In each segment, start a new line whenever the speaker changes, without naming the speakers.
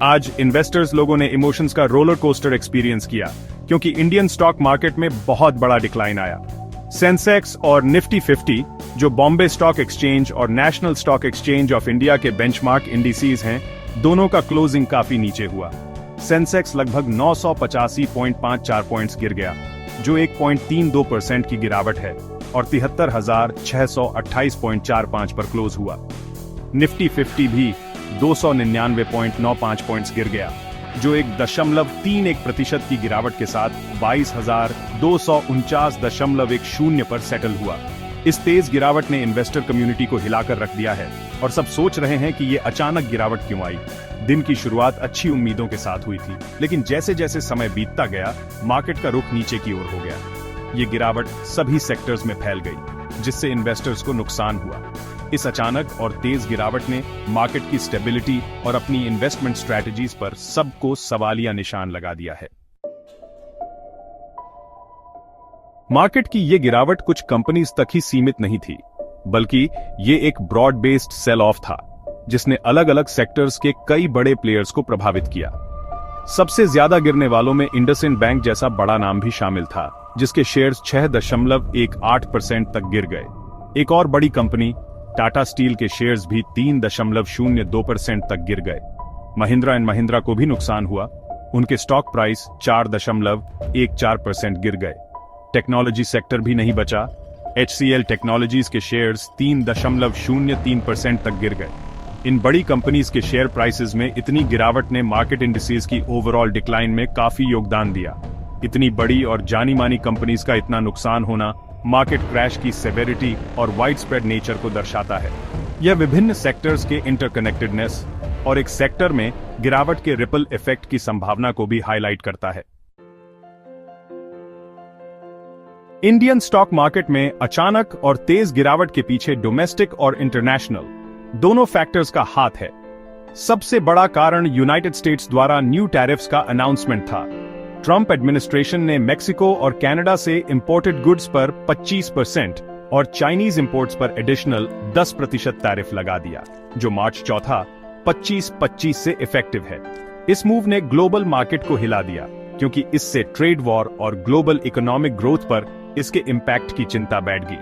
आज इन्वेस्टर्स लोगों ने इमोशंस का रोलर कोस्टर एक्सपीरियंस किया, क्योंकि इंडियन स्टॉक मार्केट में बहुत बड़ा डिक्लाइन आया। सेंसेक्स और निफ्टी 50, जो बॉम्बे स्टॉक एक्सचेंज और national stock exchange of India के बेंचमार्क इंडिसेस हैं, दोनों का क्लोजिंग काफी नीचे हुआ। सेंसेक्स लगभग 985.54 पॉइंट्स गिर गया, जो 1.32% की गिरावट है, और 73,628.45 पर क्लोज हुआ। निफ्टी 50 भी 299.95 पॉइंट्स गिर गया, जो 1.31% की गिरावट के साथ 22,249.10 पर सेटल हुआ। इस तेज गिरावट ने इन्वेस्टर कम्युनिटी को हिलाकर रख दिया है, और सब सोच रहे हैं कि ये अचानक गिरावट क्यों आई। दिन की शुरुआत अच्छी उम्मीदों के साथ हुई थी, लेकिन जैसे जैसे समय बीतता गया, मार्केट का रुख नीचे की ओर हो गया। ये गिरावट सभी सेक्टर्स में फैल गई, जिससे इन्वेस्टर्स को नुकसान हुआ। इस अचानक और तेज गिरावट ने मार्केट की स्टेबिलिटी और अपनी इन्वेस्टमेंट स्ट्रैटेजीज पर सबको सवालिया निशान लगा दिया है। मार्केट की ये गिरावट कुछ कंपनीज तक ही सीमित नहीं थी, बल्कि ये एक ब्रॉड बेस्ड सेल ऑफ था, जिसने अलग अलग सेक्टर्स के कई बड़े प्लेयर्स को प्रभावित किया। सबसे ज्यादा गिरने वालों में इंडसइंड बैंक जैसा बड़ा नाम भी शामिल था, जिसके शेयर्स 6.18% तक गिर गए। एक और बड़ी कंपनी टाटा स्टील के शेयर्स भी 3.02% तक गिर गए। महिंद्रा एंड महिंद्रा को भी नुकसान हुआ, उनके स्टॉक प्राइस 4.14% गिर गए। टेक्नोलॉजी सेक्टर भी नहीं बचा, HCL टेक्नोलॉजीज के शेयर्स 3.03% तक गिर गए। इन बड़ी कंपनीज के शेयर प्राइसेस में इतनी गिरावट ने मार्केट इंडिसेस की ओवरऑल डिक्लाइन में काफी योगदान दिया। इतनी बड़ी और जानी मानी कंपनीज का इतना नुकसान होना मार्केट क्रैश की सेवेरिटी और वाइड स्प्रेड नेचर को दर्शाता है। यह विभिन्न सेक्टर्स के इंटरकनेक्टेडनेस और एक सेक्टर में गिरावट के रिपल इफेक्ट की संभावना को भी हाईलाइट करता है। इंडियन स्टॉक मार्केट में अचानक और तेज गिरावट के पीछे डोमेस्टिक और इंटरनेशनल दोनों फैक्टर्स का हाथ है। सबसे बड़ा कारण यूनाइटेड स्टेट्स द्वारा न्यू टैरिफ्स का अनाउंसमेंट था। ट्रंप एडमिनिस्ट्रेशन ने मेक्सिको और कनाडा से इंपोर्टेड गुड्स पर 25% और चाइनीज इंपोर्ट्स पर एडिशनल 10% टैरिफ लगा दिया, जो मार्च 4 25-25 से इफेक्टिव है। इस मूव ने ग्लोबल मार्केट को हिला दिया, क्योंकि इससे ट्रेड वॉर और ग्लोबल इकोनॉमिक ग्रोथ पर इसके इम्पैक्ट की चिंता बैठ गई।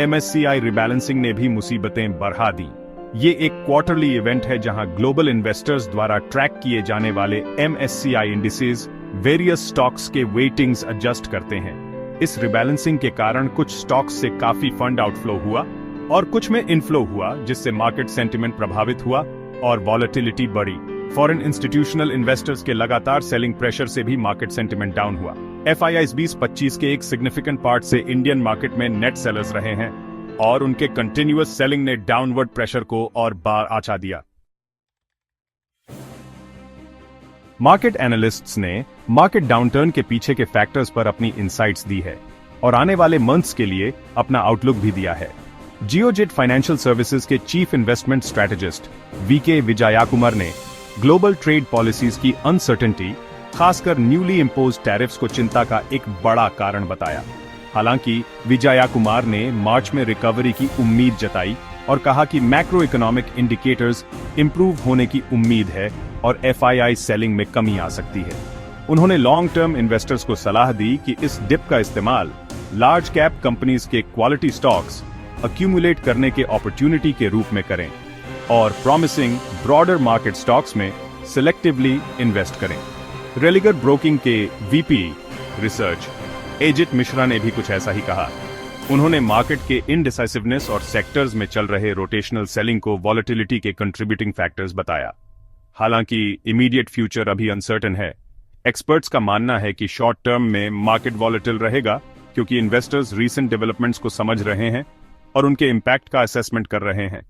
MSCI रिबैलेंसिंग ने भी मुसीबतें बढ़ा दी। ये एक क्वार्टरली इवेंट है जहां ग्लोबल इन्वेस्टर्स द्वारा ट्रैक किए जाने वाले MSCI इंडिसेस वेरियस स्टॉक्स के वेटिंग्स एडजस्ट करते हैं। इस रिबैलेंसिंग के कारण कुछ स्टॉक्स से काफी फंड आउटफ्लो हुआ और कुछ में इनफ्लो हुआ, जिससे मार्केट सेंटिमेंट प्रभावित हुआ और वॉलेटिलिटी बढ़ी। फॉरेन इंस्टीट्यूशनल इन्वेस्टर्स के लगातार सेलिंग प्रेशर से भी मार्केट सेंटिमेंट डाउन हुआ। FIIs 20-25 के एक सिग्निफिकेंट पार्ट से इंडियन मार्केट में नेट सेलर्स रहे हैं, और उनके कंटिन्यूअस सेलिंग ने डाउनवर्ड प्रेशर को और बार आंचा दिया। मार्केट एनालिस्ट्स ने मार्केट डाउनटर्न के पीछे के फैक्टर्स पर अपनी इनसाइट्स दी है और आने वाले मंथ्स के लिए अपना आउटलुक भी दिया है। जियोजेट फाइनेंशियल सर्विसेज के चीफ इन्वेस्टमेंट स्ट्रैटेजिस्ट VK विजयाकुमार ने ग्लोबल ट्रेड पॉलिसीज की अनसर्टेनिटी, खासकर न्यूली इम्पोज्ड टैरिफ्स को चिंता का एक बड़ा कारण बताया। हालांकि विजयाकुमार ने मार्च में रिकवरी की उम्मीद जताई और कहा कि मैक्रो इकोनॉमिक इंडिकेटर्स इंप्रूव होने की उम्मीद है और FII सेलिंग में कमी आ सकती है। उन्होंने लॉन्ग टर्म इन्वेस्टर्स को सलाह दी कि इस डिप का इस्तेमाल लार्ज कैप कंपनीज के क्वालिटी स्टॉक्स अक्यूमुलेट करने के अपॉर्चुनिटी के रूप में करें और प्रॉमिसिंग ब्रॉडर मार्केट स्टॉक्स में सिलेक्टिवली इन्वेस्ट करें। रेलिगर ब्रोकिंग के VP रिसर्च अजित मिश्रा ने भी कुछ ऐसा ही कहा। उन्होंने मार्केट के इनडिसाइसिवनेस और सेक्टर्स में चल रहे रोटेशनल सेलिंग को वॉलेटिलिटी के कंट्रीब्यूटिंग फैक्टर्स बताया। हालांकि इमीडिएट फ्यूचर अभी अनसर्टेन है। एक्सपर्ट्स का मानना है कि शॉर्ट टर्म में मार्केट वॉलेटिल रहेगा, क्योंकि इन्वेस्टर्स रीसेंट डेवलपमेंट्स को समझ रहे हैं और उनके इम्पैक्ट का असेसमेंट कर रहे हैं।